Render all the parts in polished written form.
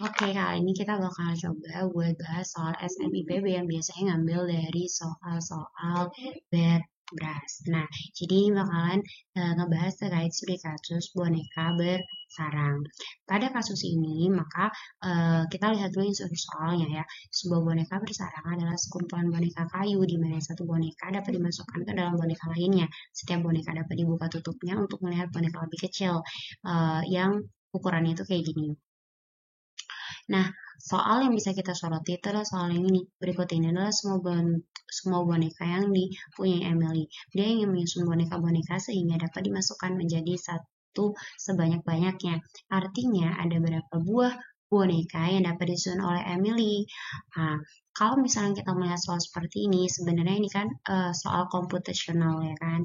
Oke, kali ini kita bakal coba buat bahas soal SNIPB yang biasanya ngambil dari soal-soal beras. Nah, jadi ini bakalan ngebahas terkait studi kasus boneka bersarang. Pada kasus ini, maka kita lihat dulu instruksi soalnya ya. Sebuah boneka bersarang adalah sekumpulan boneka kayu di mana satu boneka dapat dimasukkan ke dalam boneka lainnya. Setiap boneka dapat dibuka tutupnya untuk melihat boneka lebih kecil yang ukurannya itu kayak gini. Nah, soal yang bisa kita soroti itu adalah soal yang ini. Berikut ini adalah semua boneka yang dipunyai Emily. Dia ingin menyusun boneka-boneka sehingga dapat dimasukkan menjadi satu sebanyak-banyaknya. Artinya ada berapa buah boneka yang dapat disusun oleh Emily. Nah, kalau misalnya kita melihat soal seperti ini, sebenarnya ini kan soal komputasional ya kan.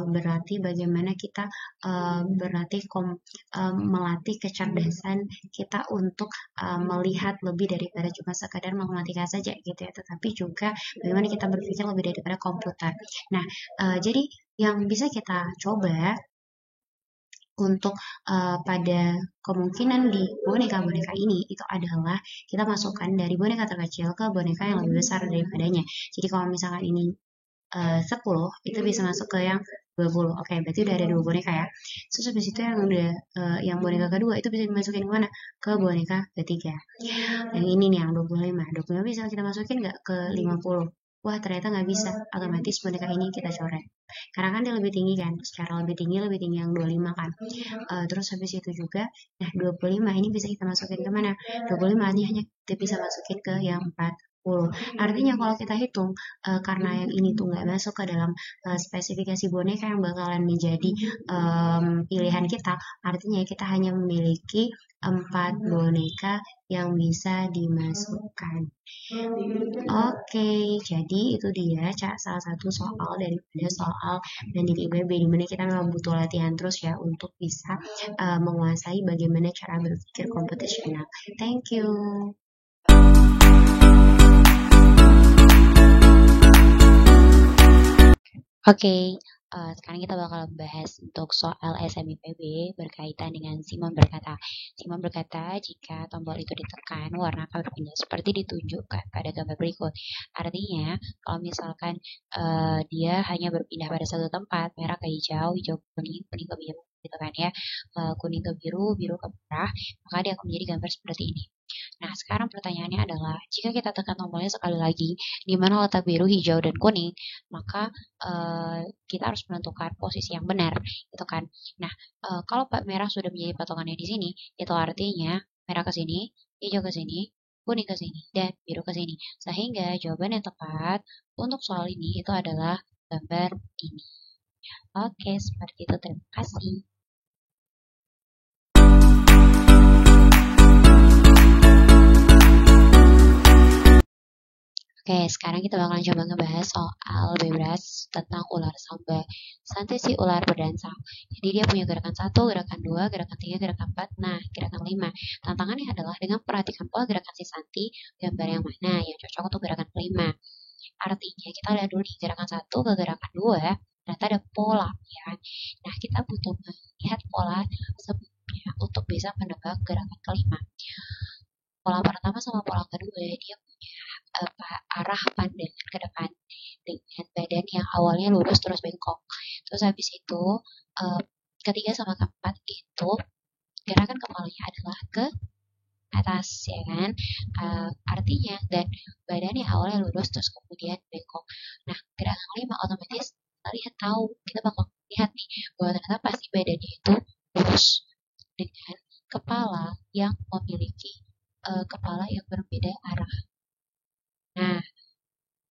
Berarti bagaimana kita melatih kecerdasan kita untuk melihat lebih daripada cuma sekadar matematika saja gitu ya, tetapi juga bagaimana kita berpikir lebih daripada komputer. Nah, jadi yang bisa kita coba untuk pada kemungkinan di boneka-boneka ini itu adalah kita masukkan dari boneka terkecil ke boneka yang lebih besar daripadanya. Jadi kalau misalkan ini 10 itu bisa masuk ke yang 20. Oke, berarti udah ada 2 boneka ya. Terus habis itu yang udah yang boneka kedua itu bisa dimasukin ke mana? Ke boneka ketiga. Yang ini nih yang 25. 25 bisa kita masukin nggak ke 50? Wah, ternyata nggak bisa. Otomatis boneka ini kita coret. Karena kan dia lebih tinggi kan. Secara lebih tinggi yang 25 kan. Terus habis itu juga, nah 25 ini bisa kita masukin ke mana? 25 ini hanya kita bisa masukin ke yang 40. Artinya kalau kita hitung, karena yang ini tuh nggak masuk ke dalam spesifikasi boneka yang bakalan menjadi pilihan kita, artinya kita hanya memiliki 4 boneka yang bisa dimasukkan. Oke, jadi itu dia salah satu soal daripada soal banding IPB di mana kita memang butuh latihan terus ya untuk bisa menguasai bagaimana cara berpikir komputasional. Thank you. Oke, sekarang kita bakal bahas untuk soal SMIPB berkaitan dengan Simon berkata. Simon berkata, jika tombol itu ditekan, warna akan berpindah seperti ditunjukkan pada gambar berikut. Artinya, kalau misalkan dia hanya berpindah pada satu tempat, merah ke hijau, hijau ke kuning, kuning ke biru, gitu kan ya, kuning ke biru, biru ke merah, maka dia akan menjadi gambar seperti ini. Nah, sekarang pertanyaannya adalah, jika kita tekan tombolnya sekali lagi, di mana letak biru, hijau, dan kuning, maka kita harus menentukan posisi yang benar, gitu kan. Nah, kalau merah sudah menjadi patokannya di sini, itu artinya merah ke sini, hijau ke sini, kuning ke sini, dan biru ke sini. Sehingga jawaban yang tepat untuk soal ini itu adalah gambar ini. Oke, seperti itu. Terima kasih. Oke, sekarang kita bakalan coba ngebahas soal bebas tentang ular samba. Santai si ular berdansa. Jadi dia punya gerakan 1, gerakan 2, gerakan 3, gerakan 4, nah gerakan 5. Tantangannya adalah dengan perhatikan pola gerakan si Santi, gambar yang mana yang cocok untuk gerakan kelima. Artinya kita lihat dulu di gerakan 1 ke gerakan 2, ternyata ada pola, ya kan? Nah, kita butuh melihat pola sebelumnya untuk bisa menebak gerakan kelima. Pola pertama sama pola kedua dia punya arah pandangan ke depan dengan badan yang awalnya lurus terus bengkok. Terus habis itu ketiga sama keempat itu gerakan kepalanya adalah ke atas ya kan, artinya dan badan yang awalnya lurus terus kemudian bengkok. Nah, gerakan kelima otomatis kalian tahu kita bakal lihat nih bahwa ternyata pasti badannya itu lurus dengan kepala yang memiliki kepala yang berbeda arah. Nah,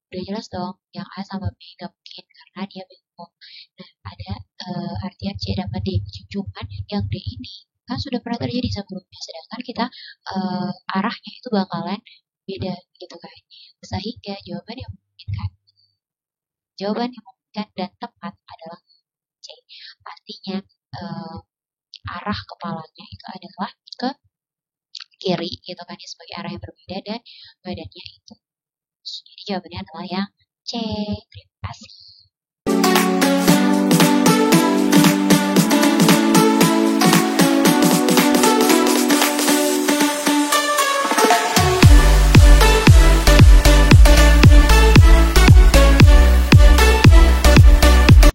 udah jelas dong yang A sama B gak mungkin karena dia bengkok. Nah, ada artian C dapat D. Cuman yang D ini kan sudah pernah terjadi sebelumnya, sedangkan kita arahnya itu bakalan beda gitu kan. Sehingga jawaban yang memungkinkan dan tepat adalah C. Artinya arah kepalanya itu adalah ke kiri gitu kan ya, sebagai arah yang berbeda dan badannya itu. Jadi jawabannya adalah yang C. Terima kasih.